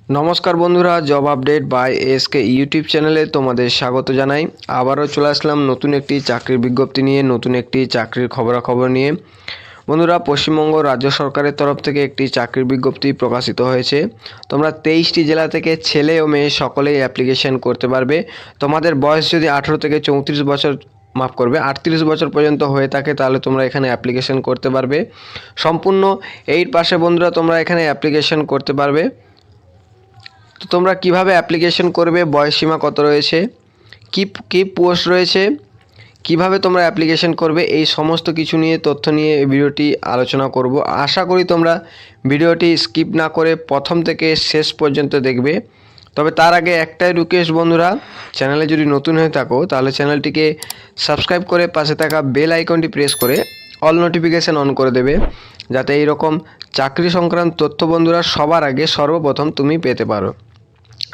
নমস্কার বন্ধুরা, job update by SK YouTube চ্যানেলে তোমাদের স্বাগত জানাই। আবারও চলে আসলাম নতুন একটি চাকরির বিজ্ঞপ্তি নিয়ে, নতুন একটি চাকরির খবরাখবর নিয়ে। বন্ধুরা, পশ্চিমবঙ্গ রাজ্য সরকারের তরফ থেকে একটি চাকরির বিজ্ঞপ্তি প্রকাশিত হয়েছে। তোমরা 23টি জেলা থেকে ছেলে ও মেয়ে সকলেই অ্যাপ্লিকেশন করতে পারবে। তোমাদের বয়স যদি 18 থেকে 34 বছর 38 বছর পর্যন্ত হয়ে থাকে তাহলে তোমরা এখানে অ্যাপ্লিকেশন করতে পারবে। সম্পূর্ণ 8 পাশে বন্ধুরা তোমরা এখানে অ্যাপ্লিকেশন করতে পারবে। তো তোমরা কিভাবে অ্যাপ্লিকেশন করবে, বয়সসীমা কত রয়েছে, কি পোস্ট রয়েছে, কিভাবে তোমরা অ্যাপ্লিকেশন করবে, এই সমস্ত কিছু নিয়ে তথ্য নিয়ে এই ভিডিওটি আলোচনা করব। আশা করি তোমরা ভিডিওটি স্কিপ না করে প্রথম থেকে শেষ পর্যন্ত দেখবে। তবে তার আগে একটাই রিকোয়েস্ট বন্ধুরা, চ্যানেলে যদি নতুন হয়ে থাকো তাহলে চ্যানেলটিকে সাবস্ক্রাইব করে পাশে থাকা বেল আইকনটি প্রেস করে অল নোটিফিকেশান অন করে দেবে, যাতে এই রকম চাকরি সংক্রান্ত তথ্য বন্ধুরা সবার আগে সর্বপ্রথম তুমি পেতে পারো।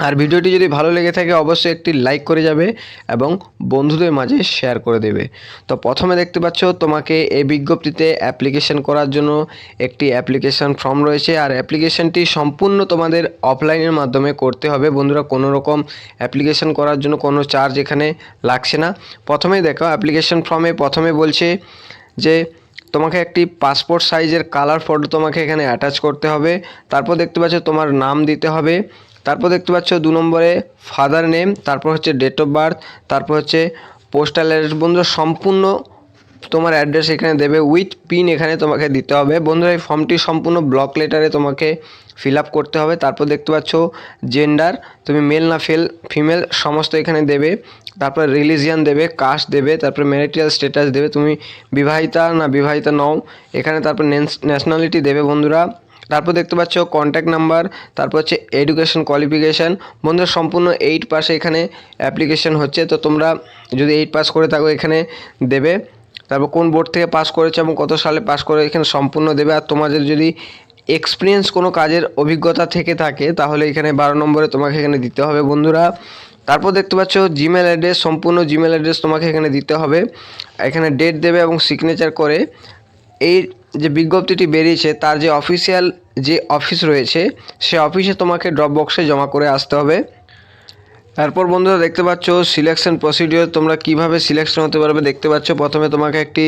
আর ভিডিওটি যদি ভালো লেগে থাকে অবশ্যই একটি লাইক করে যাবে এবং বন্ধুদের মাঝে শেয়ার করে দেবে। তো প্রথমে দেখতে পাচ্ছ তোমাকে এই বিজ্ঞপ্তিতে অ্যাপ্লিকেশন করার জন্য একটি অ্যাপ্লিকেশন ফর্ম রয়েছে। আর অ্যাপ্লিকেশনটি সম্পূর্ণ তোমাদের অফলাইনের মাধ্যমে করতে হবে বন্ধুরা। কোনো রকম অ্যাপ্লিকেশন করার জন্য কোনো চার্জ এখানে লাগছে না। প্রথমেই দেখো অ্যাপ্লিকেশন ফর্মে প্রথমে বলছে যে তোমাকে একটি পাসপোর্ট সাইজের কালার ফটো তোমাকে এখানে অ্যাটাচ করতে হবে। তারপর দেখতে পাচ্ছ তোমার নাম দিতে হবে। তারপর দেখতে পাচ্ছ 2 নম্বরে ফাদার নেম, তারপর হচ্ছে ডেট অফ বার্থ, তারপর হচ্ছে পোস্টাল অ্যাড্রেস। বন্ধুরা সম্পূর্ণ তোমার অ্যাড্রেস এখানে দেবে, উইথ পিন এখানে তোমাকে দিতে হবে। বন্ধুরা এই ফর্মটি সম্পূর্ণ ব্লক লেটারে তোমাকে ফিল আপ করতে হবে। তারপর দেখতে পাচ্ছ জেন্ডার, তুমি মেল না ফিমেল সমস্ত এখানে দেবে। তারপর রিলিজিয়ান দেবে, কাস্ট দেবে, তারপর ম্যারিটাল স্ট্যাটাস দেবে, তুমি বিবাহিতা না বিবাহিতা নও এখানে। তারপর ন্যাশনালিটি দেবে বন্ধুরা। তারপর দেখতে পাচ্ছ কন্ট্যাক্ট নাম্বার, তারপর হচ্ছে এডুকেশন কোয়ালিফিকেশান। বন্ধুরা সম্পূর্ণ 8 পাশে এখানে অ্যাপ্লিকেশন হচ্ছে। তো তোমরা যদি 8 পাস করে থাকো এখানে দেবে। তারপর কোন বোর্ড থেকে পাস করেছে এবং কত সালে পাস করে এখানে সম্পূর্ণ দেবে। আর তোমাদের যদি এক্সপিরিয়েন্স কোনো কাজের অভিজ্ঞতা থেকে থাকে তাহলে এখানে 12 নম্বরে তোমাকে এখানে দিতে হবে বন্ধুরা। তারপর দেখতে পাচ্ছ জিমেল অ্যাড্রেস, সম্পূর্ণ জিমেল অ্যাড্রেস তোমাকে এখানে দিতে হবে। এখানে ডেট দেবে এবং সিগনেচার করে এই যে বিজ্ঞপ্তিটি বেরিয়েছে তার যে অফিসিয়াল যে অফিস রয়েছে সে অফিসে তোমাকে ড্রপ বক্সে জমা করে আসতে হবে। তারপর বন্ধুরা দেখতে পাচ্ছ সিলেকশন প্রসিডিওর, তোমরা কিভাবে সিলেকশন হতে পারবে দেখতে পাচ্ছ। প্রথমে তোমাকে একটি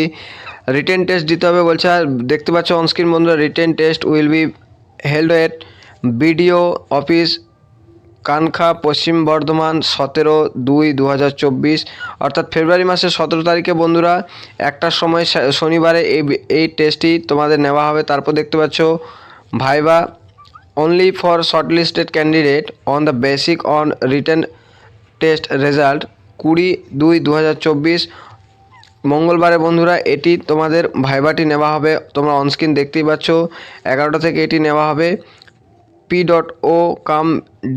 রিটেন টেস্ট দিতে হবে বলছে। আর দেখতে পাচ্ছ অনস্ক্রিন বন্ধুরা, written test will be held at BDO office Kanksa, Paschim Bardhaman 17/2/2024, অর্থাৎ ফেব্রুয়ারি মাসের 17 তারিখে বন্ধুরা 1টার সময় শনিবারে এই টেস্টটি তোমাদের নেওয়া হবে। তারপর দেখতে পাচ্ছ viva only for shortlisted candidate on the basic on written test result 20/2/2024, মঙ্গলবারে বন্ধুরা এটি তোমাদের ভাইবাটি নেওয়া হবে। তোমরা অনস্ক্রিন দেখতেই পাচ্ছ 11টা থেকে এটি নেওয়া হবে। P.O কাম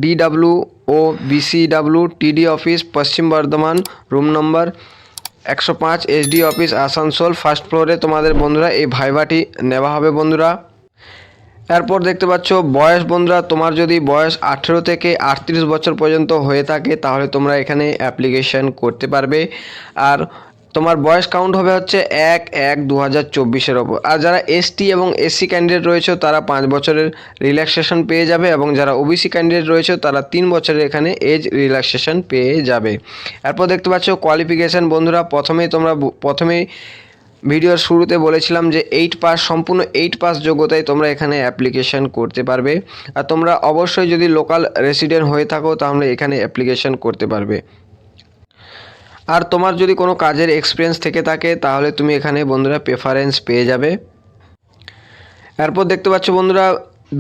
DW ও BCW TD অফিস পশ্চিম Bardhaman, room number 105, SD office Asansol, first ফ্লোরে তোমাদের বন্ধুরা এই ভাইবাটি নেওয়া হবে বন্ধুরা। এরপর দেখতে পাচ্ছ বয়স বন্ধুরা, তোমার যদি বয়স 18 থেকে 38 বছর পর্যন্ত হয়ে থাকে তাহলে তোমরা এখানে অ্যাপ্লিকেশন করতে পারবে। আর তোমার বয়স কাউন্ট হবে হচ্ছে 1/1/2024 ওপর। আর যারা ST এবং SC ক্যান্ডিডেট রয়েছে তারা 5 বছরের রিল্যাক্সেশন পেয়ে যাবে, এবং যারা OBC ক্যান্ডিডেট রয়েছে তারা 3 বছরের এখানে এজ রিল্যাক্সেশন পেয়ে যাবে। এরপর দেখতে পাচ্ছ কোয়ালিফিকেশান বন্ধুরা, প্রথমেই ভিডিওর শুরুতে বলেছিলাম যে 8 পাস, সম্পূর্ণ 8 পাস যোগ্যতায় তোমরা এখানে অ্যাপ্লিকেশন করতে পারবে। আর তোমরা অবশ্যই যদি লোকাল রেসিডেন্ট হয়ে থাকো তাহলে এখানে অ্যাপ্লিকেশন করতে পারবে। আর তোমার যদি কোনো কাজের এক্সপিরিয়েন্স থেকে থাকে তাহলে তুমি এখানে বন্ধুরা প্রেফারেন্স পেয়ে যাবে। এরপর দেখতে পাচ্ছ বন্ধুরা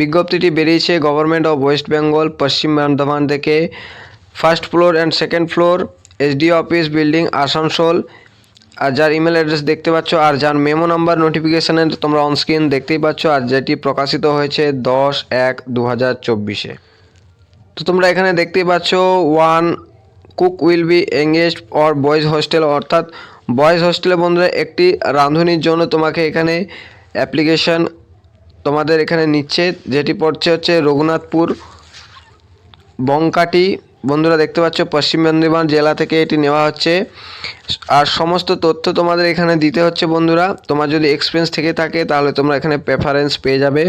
বিজ্ঞপ্তিটি বেরিয়েছে government of West Bengal Paschim Bardhaman থেকে, first floor and second floor SD office building Asansol. আর যার ইমেল অ্যাড্রেস দেখতে পাচ্ছ, আর যার মেমো নাম্বার নোটিফিকেশানের তোমরা অনস্ক্রিন দেখতেই পাচ্ছ, আর যেটি প্রকাশিত হয়েছে 10/1/2024। তো তোমরা এখানে দেখতেই পাচ্ছ 1 cook will be engaged or boys hostel, অর্থাৎ বয়েজ হোস্টেলে বন্ধুরা একটি রাঁধুনির জন্য তোমাকে এখানে অ্যাপ্লিকেশান তোমাদের এখানে নিচ্ছে, যেটি পড়ছে হচ্ছে রঘুনাথপুর বংকাটি বন্ধুরা দেখতে পাচ্ছ পশ্চিম মেদিনীপুর জেলা থেকে এটি নেওয়া হচ্ছে। আর সমস্ত তথ্য তোমাদের এখানে দিতে হচ্ছে বন্ধুরা। তোমার যদি এক্সপিরিয়েন্স থেকে থাকে তাহলে তোমরা এখানে প্রেফারেন্স পেয়ে যাবে।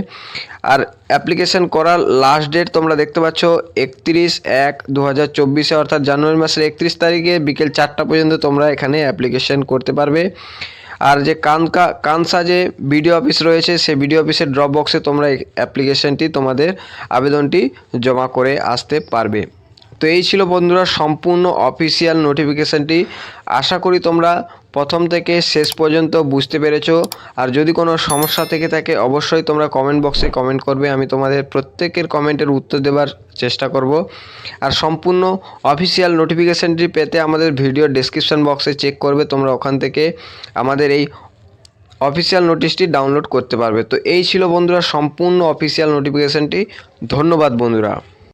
আর অ্যাপ্লিকেশন করার লাস্ট ডেট তোমরা দেখতে পাচ্ছ 31/1/2024 অর্থাৎ জানুয়ারি মাসের 31 তারিখে বিকেল 4টা পর্যন্ত তোমরা এখানে অ্যাপ্লিকেশন করতে পারবে। আর যে কানসা যে বিডিও অফিস রয়েছে সেই বিডিও অফিসের ড্রপ বক্সে তোমরা এই অ্যাপ্লিকেশনটি তোমাদের আবেদনটি জমা করে আসতে পারবে। তো এই ছিল বন্ধুরা সম্পূর্ণ অফিসিয়াল নোটিফিকেশানটি। আশা করি তোমরা প্রথম থেকে শেষ পর্যন্ত বুঝতে পেরেছো। আর যদি কোনো সমস্যা থেকে থাকে অবশ্যই তোমরা কমেন্ট বক্সে কমেন্ট করবে, আমি তোমাদের প্রত্যেকের কমেন্টের উত্তর দেওয়ার চেষ্টা করব। আর সম্পূর্ণ অফিসিয়াল নোটিফিকেশানটি পেতে আমাদের ভিডিও ডেসক্রিপশন বক্সে চেক করবে, তোমরা ওখান থেকে আমাদের এই অফিসিয়াল নোটিশটি ডাউনলোড করতে পারবে। তো এই ছিল বন্ধুরা সম্পূর্ণ অফিসিয়াল নোটিফিকেশানটি। ধন্যবাদ বন্ধুরা।